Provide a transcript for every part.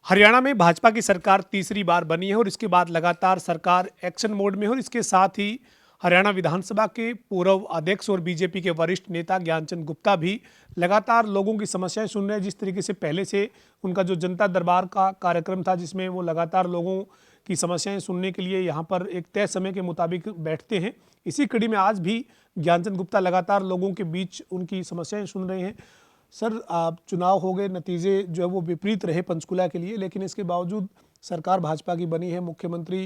हरियाणा में भाजपा की सरकार तीसरी बार बनी है और इसके बाद लगातार सरकार एक्शन मोड में है और इसके साथ ही हरियाणा विधानसभा के पूर्व अध्यक्ष और बीजेपी के वरिष्ठ नेता ज्ञानचंद गुप्ता भी लगातार लोगों की समस्याएं सुन रहे हैं। जिस तरीके से पहले से उनका जो जनता दरबार का कार्यक्रम था, जिसमें वो लगातार लोगों की समस्याएं सुनने के लिए यहाँ पर एक तय समय के मुताबिक बैठते हैं, इसी कड़ी में आज भी ज्ञानचंद गुप्ता लगातार लोगों के बीच उनकी समस्याएं सुन रहे हैं। सर, आप चुनाव हो गए, नतीजे जो है वो विपरीत रहे पंचकुला के लिए, लेकिन इसके बावजूद सरकार भाजपा की बनी है, मुख्यमंत्री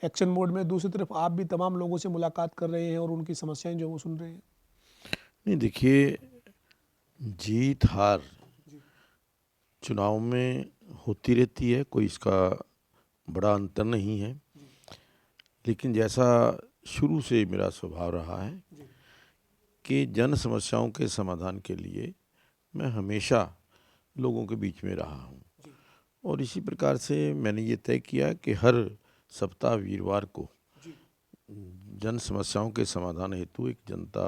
एक्शन मोड में, दूसरी तरफ आप भी तमाम लोगों से मुलाकात कर रहे हैं और उनकी समस्याएं जो वो सुन रहे हैं। नहीं, देखिए, जीत हार चुनाव में होती रहती है, कोई इसका बड़ा अंतर नहीं है। लेकिन जैसा शुरू से मेरा स्वभाव रहा है कि जन समस्याओं के समाधान के लिए मैं हमेशा लोगों के बीच में रहा हूँ, और इसी प्रकार से मैंने ये तय किया कि हर सप्ताह वीरवार को जन समस्याओं के समाधान हेतु एक जनता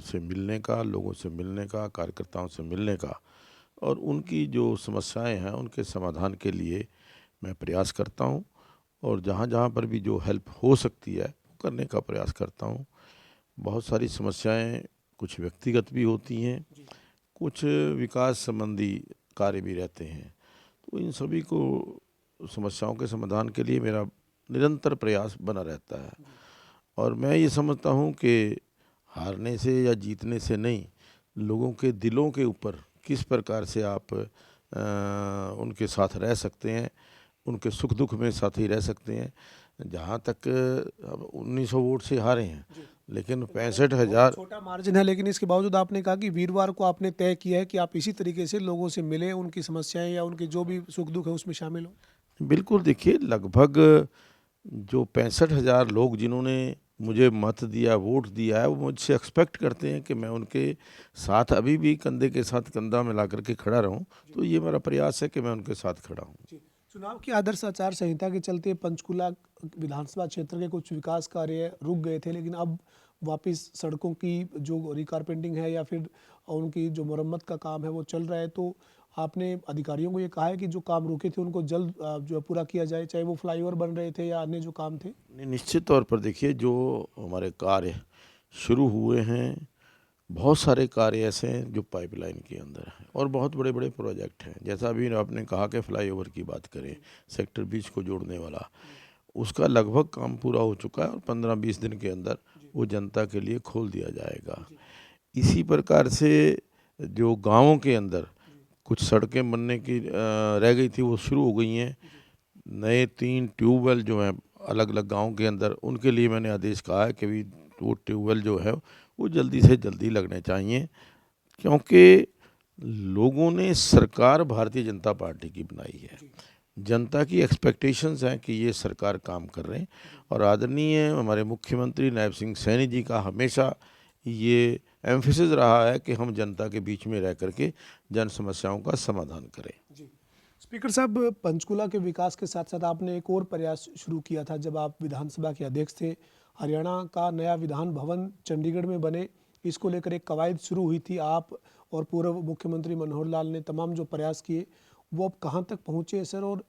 से मिलने का, लोगों से मिलने का, कार्यकर्ताओं से मिलने का और उनकी जो समस्याएं हैं उनके समाधान के लिए मैं प्रयास करता हूं, और जहां जहां पर भी जो हेल्प हो सकती है करने का प्रयास करता हूं। बहुत सारी समस्याएं कुछ व्यक्तिगत भी होती हैं, कुछ विकास संबंधी कार्य भी रहते हैं, तो इन सभी को समस्याओं के समाधान के लिए मेरा निरंतर प्रयास बना रहता है। और मैं ये समझता हूँ कि हारने से या जीतने से नहीं, लोगों के दिलों के ऊपर किस प्रकार से आप उनके साथ रह सकते हैं, उनके सुख दुख में साथी रह सकते हैं। जहाँ तक अब 1900 वोट से हारे हैं, लेकिन 65,000 छोटा मार्जिन है, लेकिन इसके बावजूद आपने कहा कि वीरवार को आपने तय किया है कि आप इसी तरीके से लोगों से मिले, उनकी समस्याएं या उनके जो भी सुख दुख है उसमें शामिल हो। बिल्कुल। देखिए, लगभग जो 65,000 लोग जिन्होंने मुझे मत दिया, वोट दिया है, वो मुझसे एक्सपेक्ट करते हैं कि मैं उनके साथ अभी भी कंधे के साथ कंधा मिला करके खड़ा रहूं। तो ये मेरा प्रयास है कि मैं उनके साथ खड़ा हूं। चुनाव की आदर्श आचार संहिता के चलते पंचकुला विधानसभा क्षेत्र के कुछ विकास कार्य रुक गए थे, लेकिन अब वापस सड़कों की जो रिकारपेंटिंग है या फिर उनकी जो मरम्मत का काम है वो चल रहा है। तो आपने अधिकारियों को ये कहा है कि जो काम रुके थे उनको जल्द जो है पूरा किया जाए, चाहे वो फ्लाईओवर बन रहे थे या अन्य जो काम थे। निश्चित तौर पर देखिए, जो हमारे कार्य शुरू हुए हैं, बहुत सारे कार्य ऐसे हैं जो पाइपलाइन के अंदर हैं और बहुत बड़े बड़े प्रोजेक्ट हैं। जैसा अभी आपने कहा कि फ्लाईओवर की बात करें, सेक्टर 20 को जोड़ने वाला, उसका लगभग काम पूरा हो चुका है और 15-20 दिन के अंदर वो जनता के लिए खोल दिया जाएगा। इसी प्रकार से जो गांवों के अंदर कुछ सड़कें बनने की रह गई थी, वो शुरू हो गई हैं। नए 3 ट्यूबवेल जो हैं अलग अलग गांव के अंदर, उनके लिए मैंने आदेश कहा है कि भी वो ट्यूबवेल जो है वो जल्दी से जल्दी लगने चाहिए, क्योंकि लोगों ने सरकार भारतीय जनता पार्टी की बनाई है। जनता की एक्सपेक्टेशंस हैं कि ये सरकार काम कर रहे हैं, और आदरणीय हमारे मुख्यमंत्री नायब सिंह सैनी जी का हमेशा ये एम्फेसिस रहा है कि हम जनता के बीच में रह करके जन समस्याओं का समाधान करें। स्पीकर साहब, पंचकुला के विकास के साथ साथ आपने एक और प्रयास शुरू किया था जब आप विधानसभा के अध्यक्ष थे। हरियाणा का नया विधान भवन चंडीगढ़ में बने, इसको लेकर एक कवायद शुरू हुई थी। आप और पूर्व मुख्यमंत्री मनोहर लाल ने तमाम जो प्रयास किए वो अब कहाँ तक पहुँचे सर? और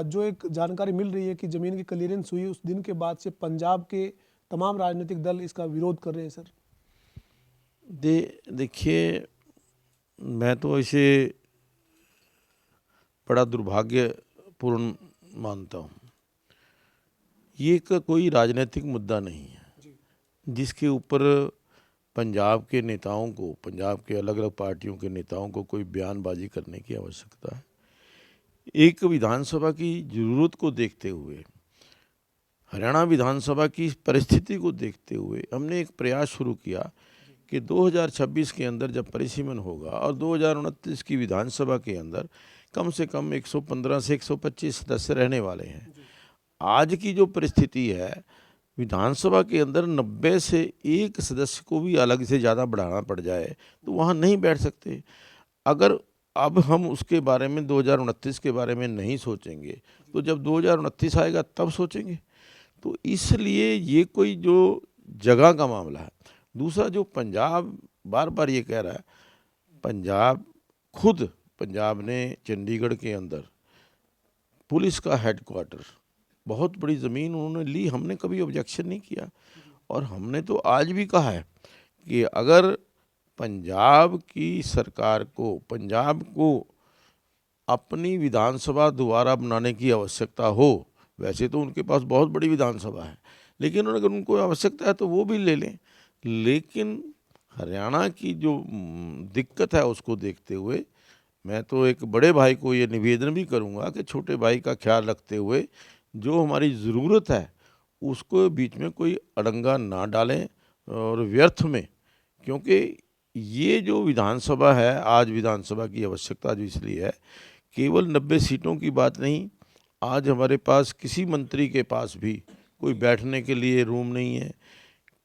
जो एक जानकारी मिल रही है कि ज़मीन की क्लीयरेंस हुई, उस दिन के बाद से पंजाब के तमाम राजनीतिक दल इसका विरोध कर रहे हैं सर। देखिए, मैं तो इसे बड़ा दुर्भाग्यपूर्ण मानता हूँ। ये कोई राजनीतिक मुद्दा नहीं है जिसके ऊपर पंजाब के नेताओं को, पंजाब के अलग अलग पार्टियों के नेताओं को कोई बयानबाजी करने की आवश्यकता है। एक विधानसभा की ज़रूरत को देखते हुए, हरियाणा विधानसभा की परिस्थिति को देखते हुए हमने एक प्रयास शुरू किया कि 2026 के अंदर जब परिसीमन होगा और 2029 की विधानसभा के अंदर कम से कम 115 से 125 सदस्य रहने वाले हैं। आज की जो परिस्थिति है, विधानसभा के अंदर 90 से 1 सदस्य को भी अलग से ज़्यादा बढ़ाना पड़ जाए तो वहाँ नहीं बैठ सकते। अगर अब हम उसके बारे में 2029 के बारे में नहीं सोचेंगे तो जब 2029 आएगा तब सोचेंगे। तो इसलिए ये कोई जो जगह का मामला है। दूसरा, जो पंजाब बार बार ये कह रहा है, पंजाब ने चंडीगढ़ के अंदर पुलिस का हेडक्वार्टर, बहुत बड़ी ज़मीन उन्होंने ली, हमने कभी ऑब्जेक्शन नहीं किया। और हमने तो आज भी कहा है कि अगर पंजाब की सरकार को, पंजाब को अपनी विधानसभा दोबारा बनाने की आवश्यकता हो, वैसे तो उनके पास बहुत बड़ी विधानसभा है, लेकिन अगर उनको आवश्यकता है तो वो भी ले लें। लेकिन हरियाणा की जो दिक्कत है उसको देखते हुए मैं तो एक बड़े भाई को ये निवेदन भी करूंगा कि छोटे भाई का ख्याल रखते हुए जो हमारी ज़रूरत है उसको बीच में कोई अड़ंगा ना डालें और व्यर्थ में, क्योंकि ये जो विधानसभा है, आज विधानसभा की आवश्यकता जो इसलिए है, केवल 90 सीटों की बात नहीं, आज हमारे पास किसी मंत्री के पास भी कोई बैठने के लिए रूम नहीं है,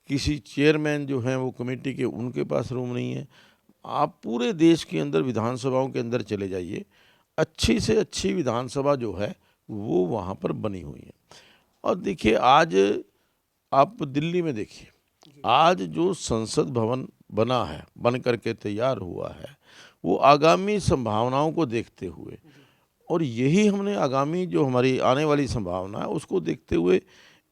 किसी चेयरमैन जो हैं वो कमेटी के उनके पास रूम नहीं है। आप पूरे देश के अंदर विधानसभाओं के अंदर चले जाइए, अच्छी से अच्छी विधानसभा जो है वो वहाँ पर बनी हुई है। और देखिए आज आप दिल्ली में देखिए, आज जो संसद भवन बना है, बन करके तैयार हुआ है, वो आगामी संभावनाओं को देखते हुए, और यही हमने आगामी जो हमारी आने वाली संभावना है उसको देखते हुए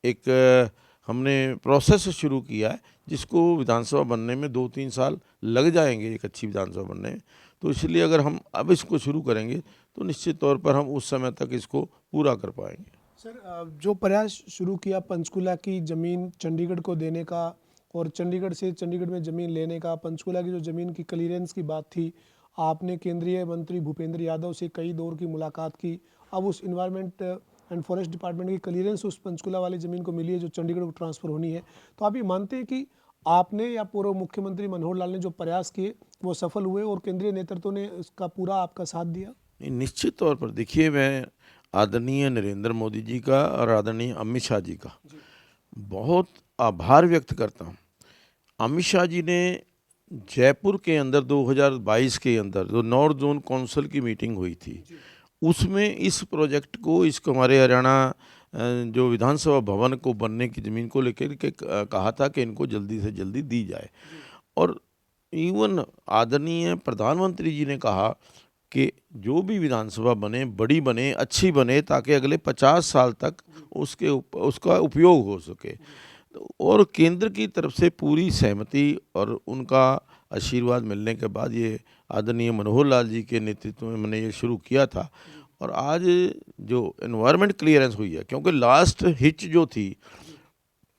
एक हमने प्रोसेस शुरू किया है, जिसको विधानसभा बनने में 2-3 साल लग जाएंगे, एक अच्छी विधानसभा बनने में। तो इसलिए अगर हम अब इसको शुरू करेंगे तो निश्चित तौर पर हम उस समय तक इसको पूरा कर पाएंगे। सर, जो प्रयास शुरू किया पंचकुला की ज़मीन चंडीगढ़ को देने का और चंडीगढ़ से चंडीगढ़ में ज़मीन लेने का, पंचकुला की जो ज़मीन की क्लीयरेंस की बात थी, आपने केंद्रीय मंत्री भूपेंद्र यादव से कई दौर की मुलाकात की। अब उस इन्वायरमेंट एंड फॉरेस्ट डिपार्टमेंट की क्लीयरेंस उस पंचकुला वाली ज़मीन को मिली है जो चंडीगढ़ को ट्रांसफ़र होनी है। तो आप ये मानते हैं कि आपने या पूर्व मुख्यमंत्री मनोहर लाल ने जो प्रयास किए वो सफल हुए और केंद्रीय नेतृत्व ने इसका पूरा आपका साथ दिया? नहीं, निश्चित तौर पर देखिए, मैं आदरणीय नरेंद्र मोदी जी का और आदरणीय अमित शाह जी का बहुत आभार व्यक्त करता हूँ। अमित शाह जी ने जयपुर के अंदर 2022 के अंदर जो नॉर्थ जोन काउंसिल की मीटिंग हुई थी, उसमें इस प्रोजेक्ट को, इसको हमारे हरियाणा जो विधानसभा भवन को बनने की ज़मीन को लेकर के कहा था कि इनको जल्दी से जल्दी दी जाए। और इवन आदरणीय प्रधानमंत्री जी ने कहा कि जो भी विधानसभा बने, बड़ी बने, अच्छी बने, ताकि अगले 50 साल तक उसका उपयोग हो सके। और केंद्र की तरफ से पूरी सहमति और उनका आशीर्वाद मिलने के बाद ये आदरणीय मनोहर लाल जी के नेतृत्व में मैंने ये शुरू किया था। और आज जो एनवायरनमेंट क्लियरेंस हुई है, क्योंकि लास्ट हिच जो थी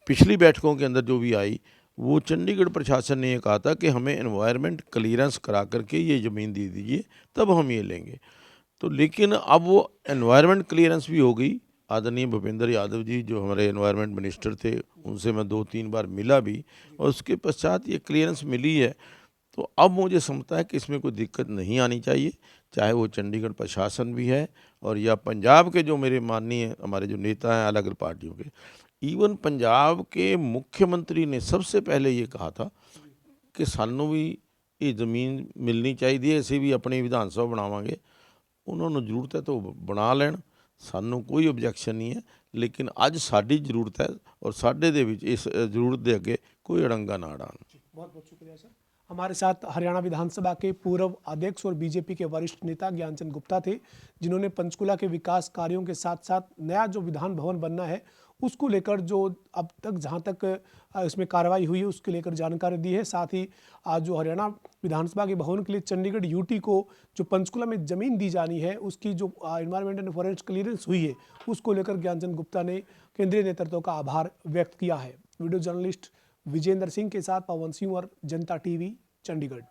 पिछली बैठकों के अंदर जो भी आई, वो चंडीगढ़ प्रशासन ने ये कहा था कि हमें एनवायरनमेंट क्लियरेंस करा करके ये ज़मीन दे दीजिए, तब हम ये लेंगे। तो लेकिन अब वो एनवायरनमेंट क्लियरेंस भी हो गई। आदरणीय भूपेंद्र यादव जी जो हमारे एनवायरनमेंट मिनिस्टर थे, उनसे मैं 2-3 बार मिला भी, और उसके पश्चात ये क्लियरेंस मिली है। तो अब मुझे समझता है कि इसमें कोई दिक्कत नहीं आनी चाहिए, चाहे वो चंडीगढ़ प्रशासन भी है और या पंजाब के जो मेरे माननीय हमारे जो नेता हैं अलग अलग पार्टियों के। ईवन पंजाब के मुख्यमंत्री ने सबसे पहले ये कहा था कि सानू भी ये ज़मीन मिलनी चाहिए, ਅਸੀਂ भी अपनी विधानसभा बनावांगे। उन्होंने जरूरत है तो बना लैन, सानू कोई ऑब्जेक्शन नहीं है। लेकिन अज साडी जरूरत है और साडे दे विच इस जरूरत दे अगे कोई अड़ंगा ना अड़ान। बहुत बहुत शुक्रिया सर। हमारे साथ हरियाणा विधानसभा के पूर्व अध्यक्ष और बीजेपी के वरिष्ठ नेता ज्ञानचंद गुप्ता थे, जिन्होंने पंचकुला के विकास कार्यों के साथ साथ नया जो विधान भवन बनना है उसको लेकर जो अब तक जहां तक इसमें कार्रवाई हुई है उसके लेकर जानकारी दी है। साथ ही आज जो हरियाणा विधानसभा के भवन के लिए चंडीगढ़ यूटी को जो पंचकुला में ज़मीन दी जानी है उसकी जो एनवायरमेंट एंड फॉरेस्ट क्लियरेंस हुई है उसको लेकर ज्ञानचंद गुप्ता ने केंद्रीय नेतृत्व का आभार व्यक्त किया है। वीडियो जर्नलिस्ट विजेंद्र सिंह के साथ पवन सिंह और जनता टीवी चंडीगढ़।